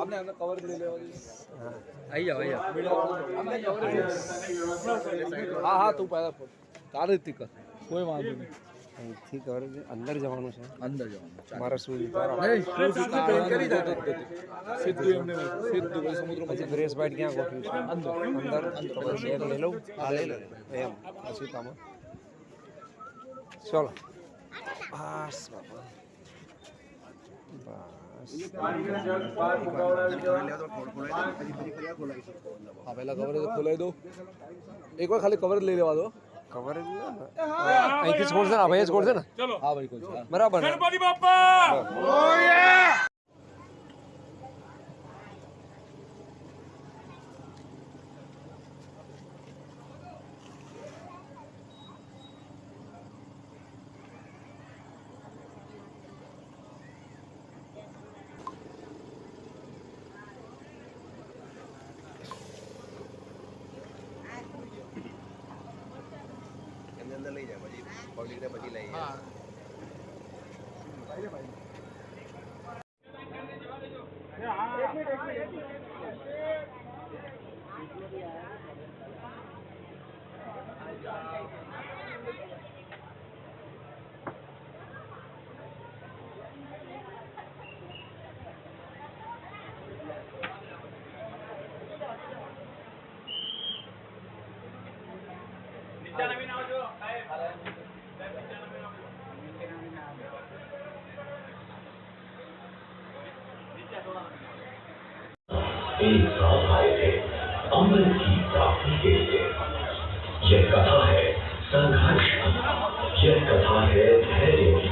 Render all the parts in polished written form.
आपने हमने कवर ले लिया आई जाओ हमने कवर हाँ हाँ तू पहला तारे कर कोई वांधो नहीं અહીંથી કવર અંદર જવાનું છે અંદર જવાનું મારા શૂઝ સીધું એમને સીધું સમુદ્ર પછી ગ્રેસ બાઇટ ક્યાં ગોઠવ્યું છે અંદર અંદર તો પછી એક લઈ લઉં હા લઈ લો એમ પછી તમે ચલો બસ બાપા हाँ पहला कवर खोलाई दो एक बार खाली कवर ले लेवा दो કવર અહીંથી છોડશે ને ભાઈ છોડશે ને हाँ भाई कुछ બરાબર ને? અંદર લઈ જાય પછી પબ્લિકને પછી લઈ જાય एक साथ आए थे अमृत की प्राप्ति के लिए। यह कथा है संघर्ष की, यह कथा है धैर्य की।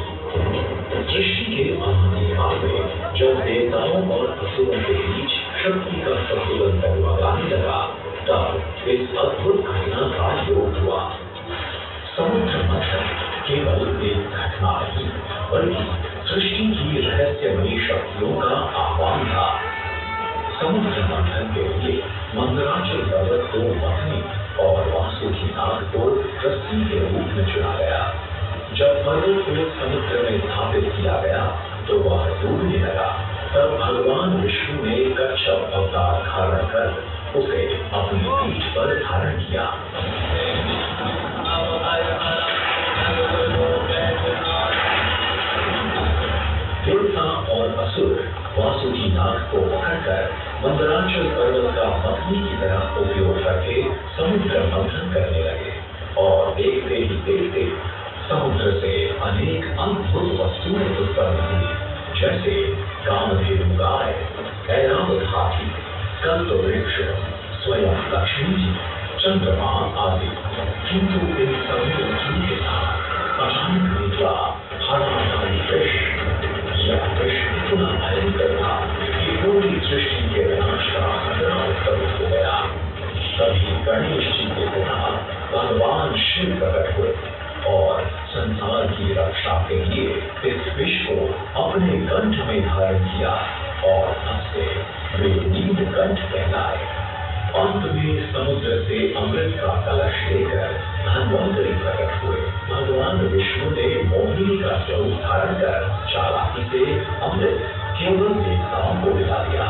सृष्टि के अंतिम काल में जब देवताओं और असुरों के बीच शक्ति का संतुलन डगमगाने लगा, तब इस अद्भुत घटना का योग हुआ। समुद्र मंथन केवल एक घटना नहीं, बल्कि सृष्टि की रहस्यमयी शक्तियों का आह्वान था। समुद्र मंथन के लिए मंदराचल पर्वत को मथनी और वासुकीनाथ को रस्सी के रूप में चुना गया। जब पर्वत को समुद्र में स्थापित किया गया तो वह डूबने लगा। तब भगवान विष्णु ने कच्छप अवतार धारण कर उसे अपनी पीठ पर धारण किया। देवता और असुर वासुकीनाथ को पकड़कर मंदराचल पर्वत का मथनी की तरह उपयोग करके समुद्र मंथन करने लगे और देखते ही देखते समुद्र से अनेक अद्भुत वस्तुएं उत्पन्न हुई, जैसे कामधेनु गाय, ऐरावत हाथी, कल्पवृक्ष, स्वयं लक्ष्मी जी, चंद्रमा आदि। किंतु इन सभी वस्तुओं के साथ अचानक निकला हराधारी कृष्ण। यह कृष्ण इतना भयंकर था कि पूरी सृष्टि के विनाश का खतरा उत्पन्न हो गया। तभी गणेश जी के पुनः भगवान शिव प्रकट हुए और संसार की रक्षा के लिए इस विष को अपने कंठ में धारण किया और तब से वे नीलकंठ कहलाए। अंत में समुद्र से अमृत का कलश लेकर धन्वंतरी प्रकट हुए। भगवान विष्णु ने मोहिनी का स्वरूप धारण कर चालाकी से अमृत केवल देवताओं को दिला दिया।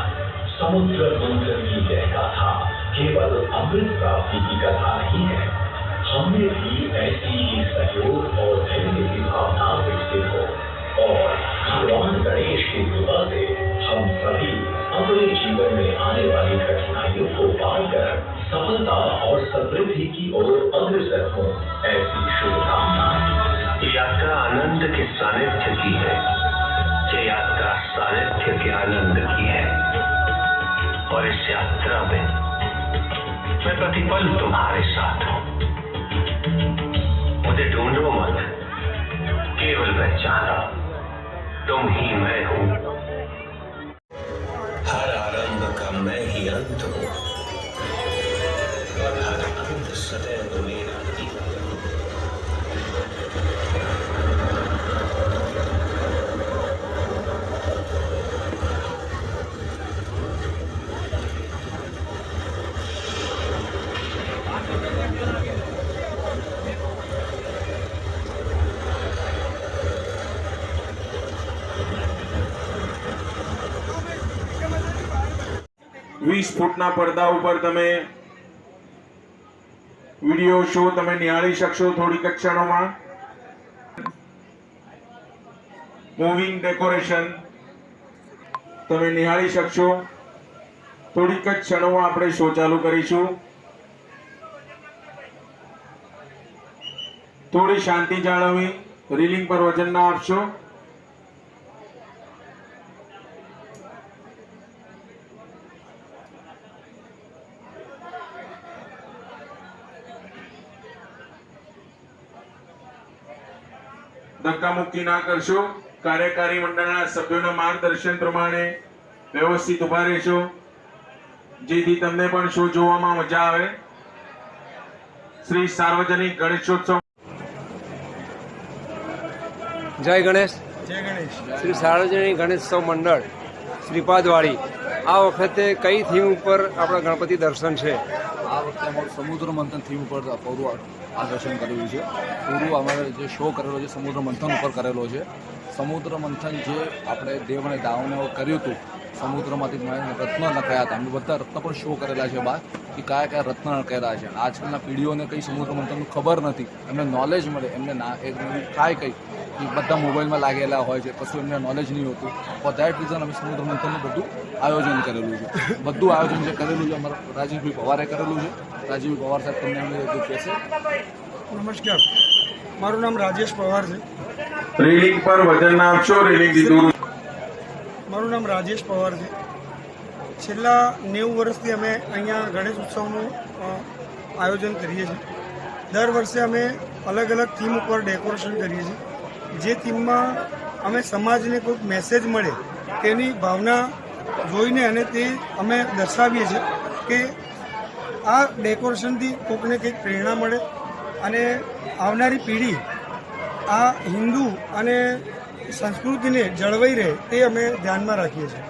समुद्र मंथन की यह गाथा केवल अमृत प्राप्ति की कथा नहीं है। हमें भी ऐसी ही सहयोग और धैर्य की भावना विकसित हो और भगवान गणेश की कृपा से हम सभी अपने जीवन में आने वाली कठिनाइयों को पार कर सफलता और समृद्धि की ओर अग्रसर हो, ऐसी शुभकामना। यात्रा आनंद के सानिध्य की है, ये यात्रा सानिध्य के आनंद की है और इस यात्रा में मैं प्रतिपल तुम्हारे साथ हूँ। मुझे ढूंढो मत, केवल पहचानो तुम ही मैं हूँ। हर आरंभ का मैं ही अंत हूँ और हर अंत सदैव मेरा ही है। 20 ફૂટના પડદા ઉપર તમે વિડીયો શો તમે નિહાળી શકશો થોડીક જ ક્ષણોમાં. મૂવિંગ ડેકોરેશન તમે નિહાળી શકશો. થોડીક જ ક્ષણોમાં આપણે શો ચાલુ કરીશું. થોડી શાંતિ જાળવવી. રીલિંગ પર વજન ના આપશો. ધક્કામુક્કી ના કરશો. કાર્યકારી મંડળના સભ્યોના માર્ગદર્શન પ્રમાણે વ્યવસ્થિત ઉભા રહેશો, જેથી તમને પણ શો જોવામાં મજા આવે. શ્રી સાર્વજનિક ગણેશોત્સવ. જય ગણેશ. જય ગણેશ. શ્રી સાર્વજનિક ગણેશોત્સવ મંડળ શ્રીપાદવાડી આ વખતે કઈ થીમ ઉપર આપણા ગણપતિ દર્શન છે? આ વખતે અમારું સમુદ્ર મંથન થીમ ઉપર પૂરું આ દર્શન કરેલું છે. પૂરું અમારે જે શો કરેલો છે સમુદ્ર મંથન ઉપર કરેલો છે. સમુદ્ર મંથન જે આપણે દેવ અને દાવને કર્યું હતું, સમુદ્રમાંથી રત્ન નખાયા હતા. અમે બધા રત્ન પણ શો કરેલા છે બહાર કે કયા કયા રત્ન નખાયેલા છે. આજકાલના પીઢીઓને કંઈ સમુદ્ર મંથનનું ખબર નથી, એમને નોલેજ મળે. એમને થાય કંઈ કે બધા મોબાઈલમાં લાગેલા હોય છે, કશું એમને નોલેજ નહીં હોતું. ફોર દેટ રીઝન અમે સમુદ્ર મંથનનું બધું આયોજન કરેલું છે. બધું આયોજન જે કરેલું છે અમારા રાજીવભાઈ પવારે કરેલું છે. રાજીવભાઈ પવાર સાહેબ તમને અમને બધું કહેશે. નમસ્કાર, મારું નામ રાજેશ પવાર છે. રીલિંગ પર વજન ના આપશો. રીલિંગથી દૂર. મારું નામ રાજેશ પવાર છે. છેલ્લા 90 વર્ષથી અમે અહીંયા ગણેશ ઉત્સવનું આયોજન કરીએ છીએ. દર વર્ષે અમે અલગ અલગ થીમ ઉપર ડેકોરેશન કરીએ છીએ. જે થીમમાં અમે સમાજને કોઈક મેસેજ મળે તેની ભાવના જોઈને અને તે અમે દર્શાવીએ છીએ કે આ ડેકોરેશનથી કોઈકને કંઈક પ્રેરણા મળે અને આવનારી પેઢી આ હિન્દુ અને સંસ્કૃતિને જળવાઈ રહે તે અમે ધ્યાનમાં રાખીએ છીએ.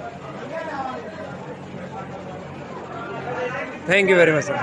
Thank you very much sir.